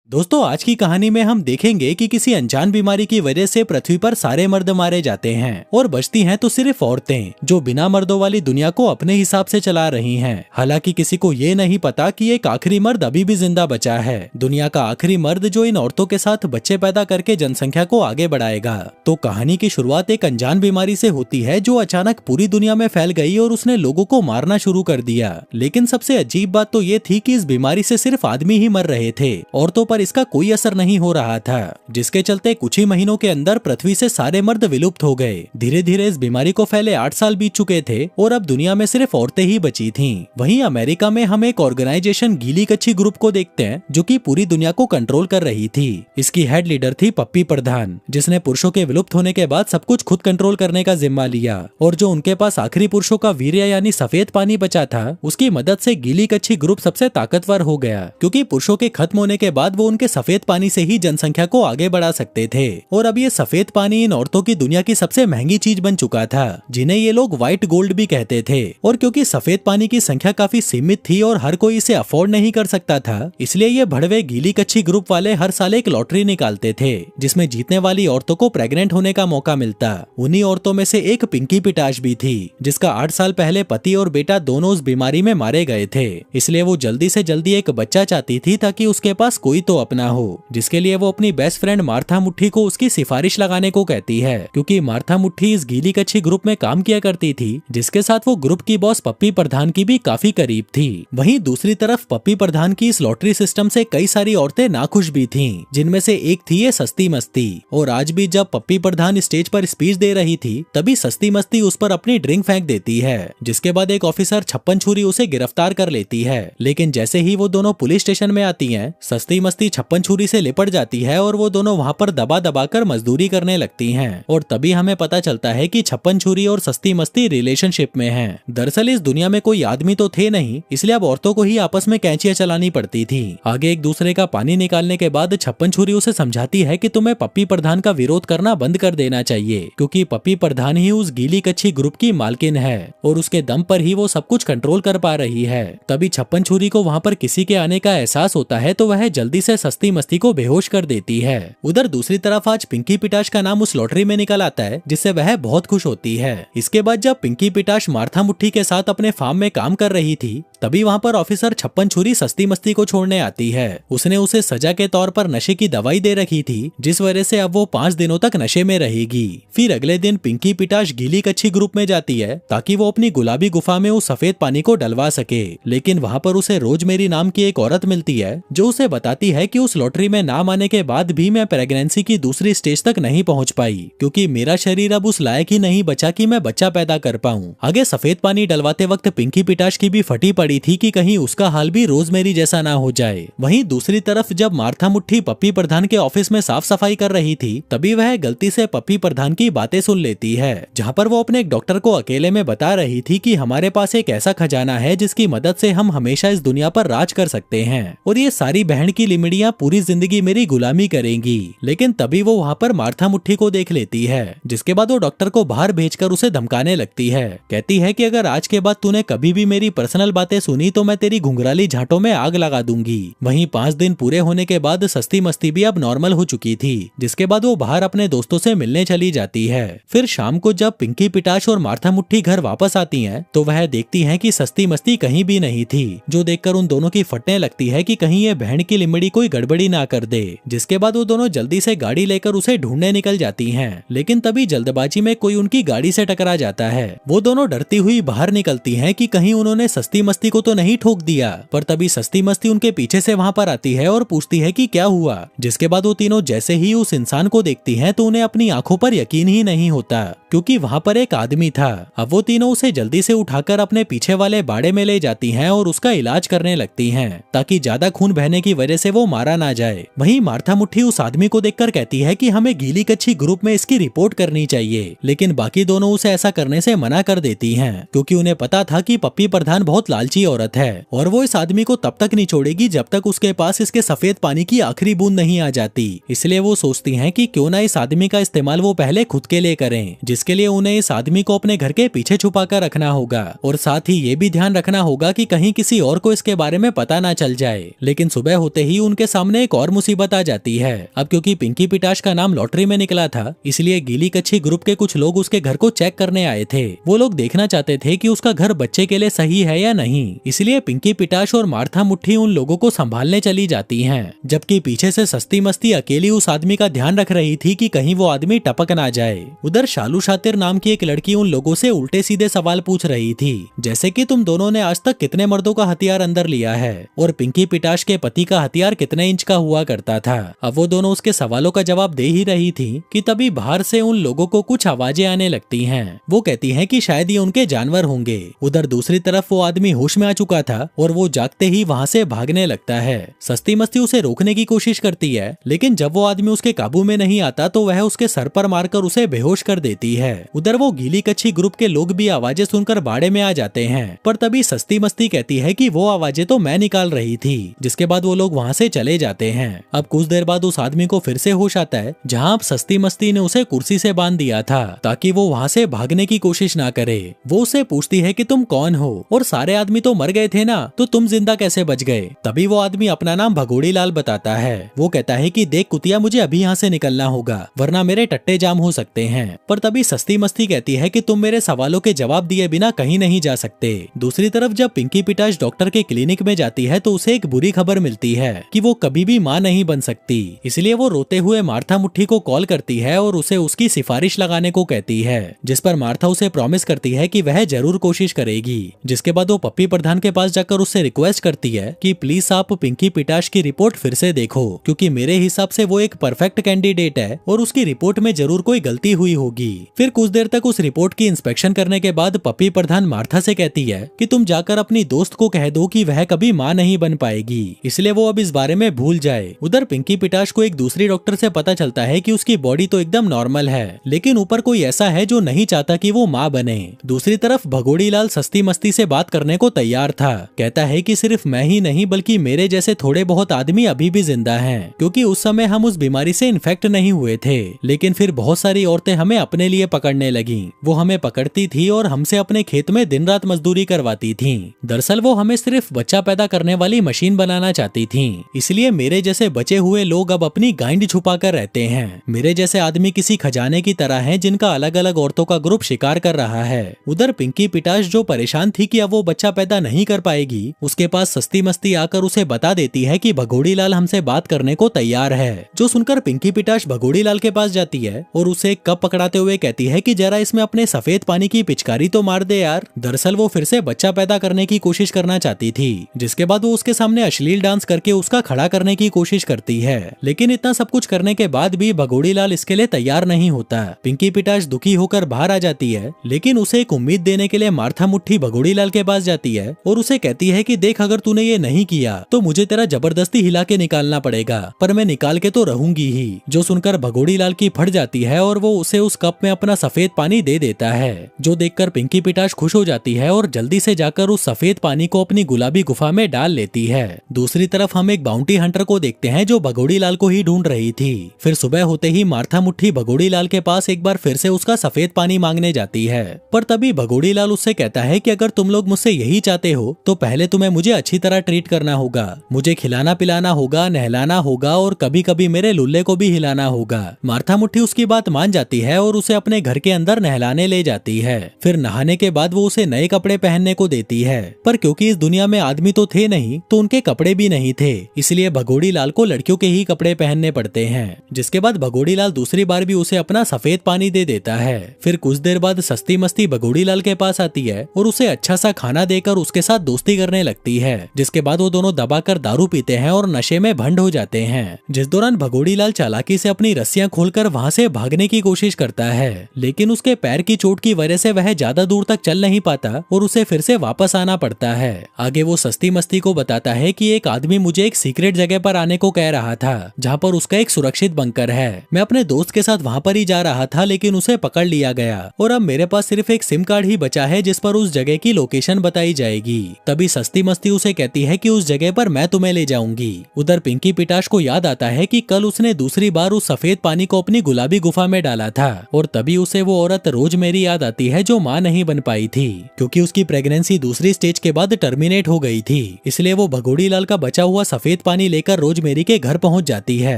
दोस्तों, आज की कहानी में हम देखेंगे कि किसी अनजान बीमारी की वजह से पृथ्वी पर सारे मर्द मारे जाते हैं और बचती हैं तो सिर्फ औरतें, जो बिना मर्दों वाली दुनिया को अपने हिसाब से चला रही हैं। हालांकि किसी को ये नहीं पता कि एक आखिरी मर्द अभी भी जिंदा बचा है, दुनिया का आखिरी मर्द जो इन औरतों के साथ बच्चे पैदा करके जनसंख्या को आगे बढ़ाएगा। तो कहानी की शुरुआत एक अनजान बीमारी से होती है जो अचानक पूरी दुनिया में फैल गई और उसने लोगों को मारना शुरू कर दिया। लेकिन सबसे अजीब बात तो ये थी कि इस बीमारी से सिर्फ आदमी ही मर रहे थे, औरतों पर इसका कोई असर नहीं हो रहा था, जिसके चलते कुछ ही महीनों के अंदर पृथ्वी से सारे मर्द विलुप्त हो गए। धीरे धीरे इस बीमारी को फैले 8 साल बीत चुके थे और अब दुनिया में सिर्फ औरतें ही बची थीं। वहीं अमेरिका में हम एक ऑर्गेनाइजेशन गीली कच्छी ग्रुप को देखते हैं जो कि पूरी दुनिया को कंट्रोल कर रही थी। इसकी हेड लीडर थी पप्पी प्रधान, जिसने पुरुषों के विलुप्त होने के बाद सब कुछ खुद कंट्रोल करने का जिम्मा लिया और जो उनके पास आखिरी पुरुषों का वीर्य यानी सफेद पानी बचा था, उसकी मदद से गीली कच्छी ग्रुप सबसे ताकतवर हो गया, क्योंकि पुरुषों के खत्म होने के बाद वो उनके सफेद पानी से ही जनसंख्या को आगे बढ़ा सकते थे। और अब ये सफेद पानी इन औरतों की दुनिया की सबसे महंगी चीज बन चुका था, जिन्हें ये लोग व्हाइट गोल्ड भी कहते थे। और क्योंकि सफेद पानी की संख्या काफी सीमित थी और हर कोई इसे अफोर्ड नहीं कर सकता था, इसलिए ये भड़वे गीली कच्छी ग्रुप वाले हर साल एक लॉटरी निकालते थे, जिसमें जीतने वाली औरतों को प्रेग्नेंट होने का मौका मिलता। उन्हीं औरतों में से एक पिंकी पिटाश भी थी, जिसका 8 साल पहले पति और बेटा दोनों उस बीमारी में मारे गए थे। इसलिए वो जल्दी से जल्दी एक बच्चा चाहती थी ताकि उसके पास कोई तो अपना हो, जिसके लिए वो अपनी बेस्ट फ्रेंड मार्था मुट्ठी को उसकी सिफारिश लगाने को कहती है, क्योंकि मार्था मुट्ठी इस गीली कच्छी ग्रुप में काम किया करती थी, जिसके साथ वो ग्रुप की बॉस पप्पी प्रधान की भी काफी करीब थी। वहीं दूसरी तरफ पप्पी प्रधान की इस लॉटरी सिस्टम से कई सारी औरतें नाखुश भी थीं, जिनमें से एक थी ये सस्ती मस्ती। और आज भी जब पप्पी प्रधान स्टेज पर स्पीच दे रही थी, तभी सस्ती मस्ती उस पर अपनी ड्रिंक फेंक देती है, जिसके बाद एक ऑफिसर छप्पन छुरी उसे गिरफ्तार कर लेती है। लेकिन जैसे ही वो दोनों पुलिस स्टेशन में आती हैं, सस्ती मस्ती छप्पन छुरी से लिपट जाती है और वो दोनों वहाँ पर दबा दबा कर मजदूरी करने लगती हैं। और तभी हमें पता चलता है कि छप्पन छुरी और सस्ती मस्ती रिलेशनशिप में हैं। दरअसल इस दुनिया में कोई आदमी तो थे नहीं, इसलिए अब औरतों को ही आपस में कैंचियां चलानी पड़ती थी। आगे एक दूसरे का पानी निकालने के बाद छप्पन छुरी उसे समझाती है कि तुम्हें पप्पी प्रधान का विरोध करना बंद कर देना चाहिए, क्योंकि पप्पी प्रधान ही उस गीली कच्छी ग्रुप की मालकिन है और उसके दम पर ही वो सब कुछ कंट्रोल कर पा रही है। तभी छप्पन छुरी को वहाँ पर किसी के आने का एहसास होता है, तो वह जल्दी से सस्ती मस्ती को बेहोश कर देती है। उधर दूसरी तरफ आज पिंकी पिटाश का नाम उस लॉटरी में निकल आता है, जिससे वह बहुत खुश होती है। इसके बाद जब पिंकी पिटाश मार्था मुट्ठी के साथ अपने फार्म में काम कर रही थी, तभी वहाँ पर ऑफिसर छप्पन छुरी सस्ती मस्ती को छोड़ने आती है। उसने उसे सजा के तौर पर नशे की दवाई दे रखी थी, जिस वजह से अब वो 5 दिनों तक नशे में रहेगी। फिर अगले दिन पिंकी पिटाश गीली कच्छी ग्रुप में जाती है ताकि वो अपनी गुलाबी गुफा में उस सफेद पानी को डलवा सके। लेकिन वहाँ पर उसे रोजमेरी नाम की एक औरत मिलती है, जो उसे बताती है कि उस लॉटरी में नाम आने के बाद भी मैं प्रेगनेंसी की दूसरी स्टेज तक नहीं पहुँच पाई, क्योंकि मेरा शरीर अब उस लायक ही नहीं बचा कि मैं बच्चा पैदा कर पाऊँ। आगे सफेद पानी डलवाते वक्त पिंकी पिटाश की भी फटी पड़ी थी कि कहीं उसका हाल भी रोजमेरी जैसा ना हो जाए। वहीं दूसरी तरफ जब मार्था मुट्ठी पप्पी प्रधान के ऑफिस में साफ सफाई कर रही थी, तभी वह गलती से पप्पी प्रधान की बातें सुन लेती है, जहां पर वो अपने एक डॉक्टर को अकेले में बता रही थी कि हमारे पास एक ऐसा खजाना है जिसकी मदद से हम हमेशा इस दुनिया पर राज कर सकते हैं और ये सारी बहन की लिमड़ियां पूरी जिंदगी मेरी गुलामी करेंगी। लेकिन तभी वो वहाँ पर मार्था मुट्ठी को देख लेती है, जिसके बाद वो डॉक्टर को बाहर भेजकर उसे धमकाने लगती है। कहती है कि अगर आज के बाद तूने कभी भी मेरी पर्सनल बातें सुनी तो मैं तेरी घुंघराली झांटों में आग लगा दूंगी। वहीं 5 दिन पूरे होने के बाद सस्ती मस्ती भी अब नॉर्मल हो चुकी थी, जिसके बाद वो बाहर अपने दोस्तों से मिलने चली जाती है। फिर शाम को जब पिंकी पिटाश और मार्था मुट्ठी घर वापस आती हैं, तो वह देखती हैं कि सस्ती मस्ती कहीं भी नहीं थी, जो देखकर उन दोनों की फटने लगती है कि कहीं ये बहन की लिमड़ी कोई गड़बड़ी ना कर दे। जिसके बाद वो दोनों जल्दी से गाड़ी लेकर उसे ढूंढने निकल जाती हैं। लेकिन तभी जल्दबाजी में कोई उनकी गाड़ी से टकरा जाता है। वो दोनों डरती हुई बाहर निकलती हैं कि कहीं उन्होंने सस्ती मस्ती को तो नहीं ठोक दिया, पर तभी सस्ती मस्ती उनके पीछे से वहाँ पर आती है और पूछती है कि क्या हुआ। जिसके बाद वो तीनों जैसे ही उस इंसान को देखती हैं, तो उन्हें अपनी आंखों पर यकीन ही नहीं होता, क्योंकि वहाँ पर एक आदमी था। अब वो तीनों उसे जल्दी से उठाकर अपने पीछे वाले बाड़े में ले जाती हैं और उसका इलाज करने लगती हैं, ताकि ज्यादा खून बहने की वजह से वो मारा ना जाए। वहीं मार्था मुट्ठी उस आदमी को देखकर कहती है कि हमें गीली कच्छी ग्रुप में इसकी रिपोर्ट करनी चाहिए, लेकिन बाकी दोनों उसे ऐसा करने से मना कर देती हैं, क्योंकि उन्हें पता था कि पप्पी प्रधान बहुत लालची सच्ची औरत है और वो इस आदमी को तब तक नहीं छोड़ेगी जब तक उसके पास इसके सफेद पानी की आखिरी बूंद नहीं आ जाती। इसलिए वो सोचती हैं कि क्यों ना इस आदमी का इस्तेमाल वो पहले खुद के लिए करें, जिसके लिए उन्हें इस आदमी को अपने घर के पीछे छुपा कर रखना होगा और साथ ही ये भी ध्यान रखना होगा कि कहीं किसी और को इसके बारे में पता ना चल जाए। लेकिन सुबह होते ही उनके सामने एक और मुसीबत आ जाती है। अब क्योंकि पिंकी पिटाश का नाम लॉटरी में निकला था, इसलिए गीली कच्छी ग्रुप के कुछ लोग उसके घर को चेक करने आए थे। वो लोग देखना चाहते थे कि उसका घर बच्चे के लिए सही है या नहीं। इसलिए पिंकी पिटाश और मार्था मुट्ठी उन लोगों को संभालने चली जाती हैं, जबकि पीछे से सस्ती मस्ती अकेली उस आदमी का ध्यान रख रही थी कि कहीं वो आदमी टपक ना जाए। उधर शालू शातिर नाम की एक लड़की उन लोगों से उल्टे सीधे सवाल पूछ रही थी, जैसे कि तुम दोनों ने आज तक कितने मर्दों का हथियार अंदर लिया है और पिंकी पिटाश के पति का हथियार कितने इंच का हुआ करता था। अब वो दोनों उसके सवालों का जवाब दे ही रही थी कि तभी बाहर से उन लोगों को कुछ आवाजें आने लगती हैं। वो कहती हैं कि शायद ये उनके जानवर होंगे। उधर दूसरी तरफ वो आदमी होश में आ चुका था और वो जागते ही वहाँ से भागने लगता है। सस्ती मस्ती उसे रोकने की कोशिश करती है, लेकिन जब वो आदमी उसके काबू में नहीं आता तो वह उसके सर पर मारकर उसे बेहोश कर देती है। उधर वो गीली कच्छी ग्रुप के लोग भी आवाजें सुनकर बाड़े में आ जाते हैं, पर तभी सस्ती मस्ती कहती है कि वो आवाजें तो मैं निकाल रही थी, जिसके बाद वो लोग वहाँ से चले जाते हैं। अब कुछ देर बाद उस आदमी को फिर से होश आता है, जहाँ अब सस्ती मस्ती ने उसे कुर्सी से बांध दिया था ताकि वो वहाँ से भागने की कोशिश ना करे। वो उसे पूछती है कि तुम कौन हो और सारे आदमी तो मर गए थे ना, तो तुम जिंदा कैसे बच गए। तभी वो आदमी अपना नाम भगोड़ी लाल बताता है। वो कहता है कि देख कुतिया, मुझे अभी यहाँ से निकलना होगा वरना मेरे टट्टे जाम हो सकते हैं। पर तभी सस्ती मस्ती कहती है कि तुम मेरे सवालों के जवाब दिए बिना कहीं नहीं जा सकते। दूसरी तरफ जब पिंकी पिटाश डॉक्टर के क्लिनिक में जाती है तो उसे एक बुरी खबर मिलती है कि वो कभी भी माँ नहीं बन सकती। इसलिए वो रोते हुए मार्था मुट्ठी को कॉल करती है और उसे उसकी सिफारिश लगाने को कहती है, जिस पर मार्था उसे प्रॉमिस करती है कि वह जरूर कोशिश करेगी। जिसके बाद वो पप्पी प्रधान के पास जाकर उससे रिक्वेस्ट करती है कि प्लीज आप पिंकी पिटाश की रिपोर्ट फिर से देखो, क्योंकि मेरे हिसाब से वो एक परफेक्ट कैंडिडेट है और उसकी रिपोर्ट में जरूर कोई गलती हुई होगी। फिर कुछ देर तक उस रिपोर्ट की इंस्पेक्शन करने के बाद पप्पी प्रधान मार्था से कहती है कि तुम जाकर अपनी दोस्त को कह दो कि वह कभी माँ नहीं बन पाएगी, इसलिए वो अब इस बारे में भूल जाए। उधर पिंकी पिटाश को एक दूसरी डॉक्टर से पता चलता है कि उसकी बॉडी तो एकदम नॉर्मल है, लेकिन ऊपर कोई ऐसा है जो नहीं चाहता कि वो माँ बने। दूसरी तरफ भगोड़ी लाल सस्ती मस्ती से बात करने को तैयार था। कहता है कि सिर्फ मैं ही नहीं बल्कि मेरे जैसे थोड़े बहुत आदमी अभी भी जिंदा हैं, क्योंकि उस समय हम उस बीमारी से इन्फेक्ट नहीं हुए थे, लेकिन फिर बहुत सारी औरतें हमें अपने लिए पकड़ने लगी। वो हमें पकड़ती थी और हमसे अपने खेत में दिन रात मजदूरी करवाती थी। दरअसल वो हमें सिर्फ बच्चा पैदा करने वाली मशीन बनाना चाहती थी, इसलिए मेरे जैसे बचे हुए लोग अब अपनी गांड छुपा कर रहते हैं। मेरे जैसे आदमी किसी खजाने की तरह हैं जिनका अलग अलग औरतों का ग्रुप शिकार कर रहा है। उधर पिंकी पिटाश जो परेशान थी कि अब वो बच्चा पैदा नहीं कर पाएगी, उसके पास सस्ती मस्ती आकर उसे बता देती है कि भगोड़ी लाल हमसे बात करने को तैयार है। जो सुनकर पिंकी पिटाश भगोड़ी लाल के पास जाती है और उसे कप पकड़ाते हुए कहती है कि जरा इसमें अपने सफेद पानी की पिचकारी तो मार दे यार। दरअसल वो फिर से बच्चा पैदा करने की कोशिश करना चाहती थी, जिसके बाद वो उसके सामने अश्लील डांस करके उसका खड़ा करने की कोशिश करती है। लेकिन इतना सब कुछ करने के बाद भी भगोड़ी लाल इसके लिए तैयार नहीं होता। पिंकी पिटाश दुखी होकर बाहर आ जाती है, लेकिन उसे एक उम्मीद देने के लिए मार्था मुट्ठी भगोड़ी लाल के पास जाती है और उसे कहती है कि देख, अगर तूने ये नहीं किया तो मुझे तेरा जबरदस्ती हिला के निकालना पड़ेगा, पर मैं निकाल के तो रहूंगी ही। जो सुनकर भगोड़ी लाल की फट जाती है और वो उसे उस कप में अपना सफेद पानी दे देता है, जो देखकर पिंकी पिटाश खुश हो जाती है और जल्दी से जाकर उस सफेद पानी को अपनी गुलाबी गुफा में डाल लेती है। दूसरी तरफ हम एक बाउंटी हंटर को देखते हैं जो भगोड़ी लाल को ही ढूंढ रही थी। फिर सुबह होते ही मार्था मुट्ठी भगोड़ी लाल के पास एक बार फिर से उसका सफेद पानी मांगने जाती है, पर तभी भगोड़ी लाल उससे कहता है कि अगर तुम लोग मुझसे यही चाहते हो तो पहले तुम्हें मुझे अच्छी तरह ट्रीट करना होगा, मुझे खिलाना पिलाना होगा, नहलाना होगा और कभी कभी मेरे लुल्ले को भी हिलाना होगा। मार्था मुट्ठी उसकी बात मान जाती है और उसे अपने घर के अंदर नहलाने ले जाती है। फिर नहाने के बाद वो उसे नए कपड़े पहनने को देती है, पर क्योंकि इस दुनिया में आदमी तो थे नहीं तो उनके कपड़े भी नहीं थे, इसलिए भगोड़ी लाल को लड़कियों के ही कपड़े पहनने पड़ते हैं। जिसके बाद भगोड़ी लाल दूसरी बार भी उसे अपना सफेद पानी दे देता है। फिर कुछ देर बाद सस्ती मस्ती भगोड़ी लाल के पास आती है और उसे अच्छा सा खाना देकर उसके साथ दोस्ती करने लगती है। जिसके बाद वो दोनों दबाकर दारू पीते हैं और नशे में भंड हो जाते हैं। जिस दौरान भगोड़ी लाल चालाकी से अपनी रस्सियां खोलकर वहां से भागने की कोशिश करता है, लेकिन उसके पैर की चोट की वजह से वह ज्यादा दूर तक चल नहीं पाता और उसे फिर से वापस आना पड़ता है। आगे वो सस्ती मस्ती को बताता है कि एक आदमी मुझे एक सीक्रेट जगह पर आने को कह रहा था जहाँ पर उसका एक सुरक्षित बंकर है। मैं अपने दोस्त के साथ वहाँ पर ही जा रहा था, लेकिन उसे पकड़ लिया गया और अब मेरे पास सिर्फ एक सिम कार्ड ही बचा है जिस पर उस जगह की लोकेशन बताई जाएगी। जाएगी। तभी सस्ती मस्ती उसे कहती है कि उस जगह पर मैं तुम्हें ले जाऊंगी। उधर पिंकी पिटाश को याद आता है कि कल उसने दूसरी बार उस सफेद पानी को अपनी गुलाबी गुफा में डाला था और तभी उसे वो औरत रोजमेरी याद आती है जो मां नहीं बन पाई थी क्योंकि उसकी प्रेगनेंसी दूसरी स्टेज के बाद टर्मिनेट हो गई थी। इसलिए वो भगोड़ी लाल का बचा हुआ सफेद पानी लेकर रोजमेरी के घर पहुंच जाती है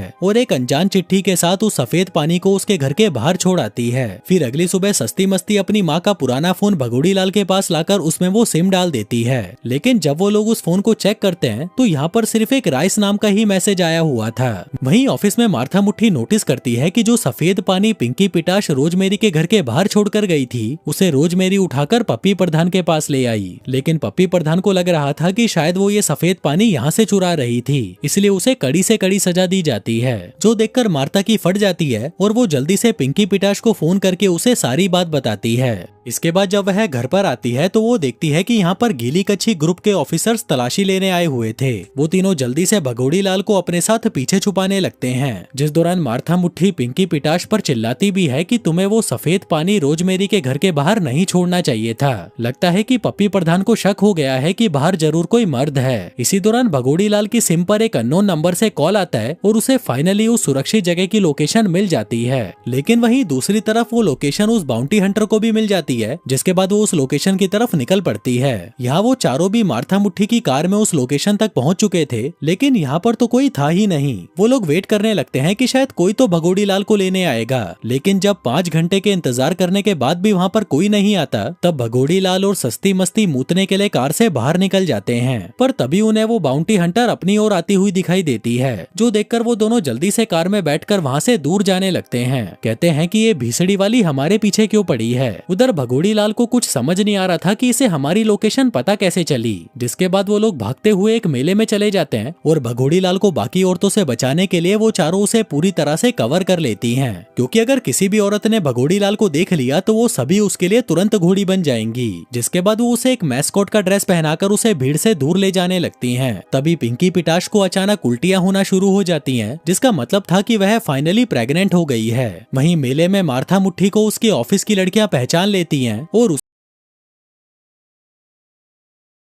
और एक अनजान चिट्ठी के साथ उस सफेद पानी को उसके घर के बाहर छोड़ आती है। फिर अगली सुबह सस्ती मस्ती अपनी माँ का पुराना फोन भगोड़ी लाल के पास लाकर उसमें वो सिम डाल देती है। लेकिन जब वो लोग उस फोन को चेक करते हैं तो यहाँ पर सिर्फ एक राइस नाम का ही मैसेज आया हुआ था। वहीं ऑफिस में मार्था मुट्ठी नोटिस करती है कि जो सफेद पानी पिंकी पिटाश रोजमेरी के घर के बाहर छोड़कर गई थी उसे रोजमेरी उठाकर पप्पी प्रधान के पास ले आई। लेकिन पप्पी प्रधान को लग रहा था कि शायद वो ये सफेद पानी यहाँ से चुरा रही थी, इसलिए उसे कड़ी से कड़ी सजा दी जाती है, जो देखकर मार्था की फट जाती है और वो जल्दी से पिंकी पिटाश को फोन करके उसे सारी बात बताती है। इसके बाद जब वह घर पर आती है तो वो देखती है कि यहाँ पर गीली कच्छी ग्रुप के ऑफिसर्स तलाशी लेने आए हुए थे। वो तीनों जल्दी से भगोड़ी लाल को अपने साथ पीछे छुपाने लगते हैं, जिस दौरान मार्था मुट्ठी पिंकी पिटाश पर चिल्लाती भी है कि तुम्हें वो सफेद पानी रोजमेरी के घर के बाहर नहीं छोड़ना चाहिए था। लगता है कि पप्पी प्रधान को शक हो गया है कि बाहर जरूर कोई मर्द है। इसी दौरान भगोड़ी लाल की सिम पर एक अननोन नंबर से कॉल आता है और उसे फाइनली उस सुरक्षित जगह की लोकेशन मिल जाती है। लेकिन वहीं दूसरी तरफ वो लोकेशन उस बाउंटी हंटर को भी मिल जाती है, जिसके बाद वो उस लोकेशन की तरफ निकल पड़ती है। यहाँ वो चारों भी मार्था मुट्ठी की कार में उस लोकेशन तक पहुंच चुके थे, लेकिन यहाँ पर तो कोई था ही नहीं। वो लोग वेट करने लगते हैं कि शायद कोई तो भगोड़ी लाल को लेने आएगा, लेकिन जब 5 घंटे के इंतजार करने के बाद भी वहाँ पर कोई नहीं आता, तब भगोड़ी लाल और सस्ती मस्ती मूतने के लिए कार से बाहर निकल जाते हैं। पर तभी उन्हें वो बाउंटी हंटर अपनी ओर आती हुई दिखाई देती है, जो देखकर वो दोनों जल्दी से कार में बैठकर वहाँ से दूर जाने लगते हैं। कहते हैं कि ये भीसड़ी वाली हमारे पीछे क्यों पड़ी है। उधर भगोड़ी लाल को कुछ समझ नहीं आ रहा था कि इसे हमारी लोकेशन पता कैसे चली। जिसके बाद वो लोग भागते हुए एक मेले में चले जाते हैं और भगोड़ी लाल को बाकी औरतों से बचाने के लिए वो चारों उसे पूरी तरह से कवर कर लेती हैं, क्योंकि अगर किसी भी औरत ने भगोड़ी लाल को देख लिया तो वो सभी उसके लिए तुरंत घोड़ी बन जाएंगी। जिसके बाद वो उसे एक मैस्कॉट का ड्रेस पहनाकर उसे भीड़ से दूर ले जाने लगती हैं। तभी पिंकी पिटाश को अचानक उल्टियां होना शुरू हो जाती हैं, जिसका मतलब था कि वह फाइनली प्रेग्नेंट हो गई है। वहीं मेले में मार्था मुट्ठी को उसके ऑफिस की लड़कियां पहचान लेती हैं और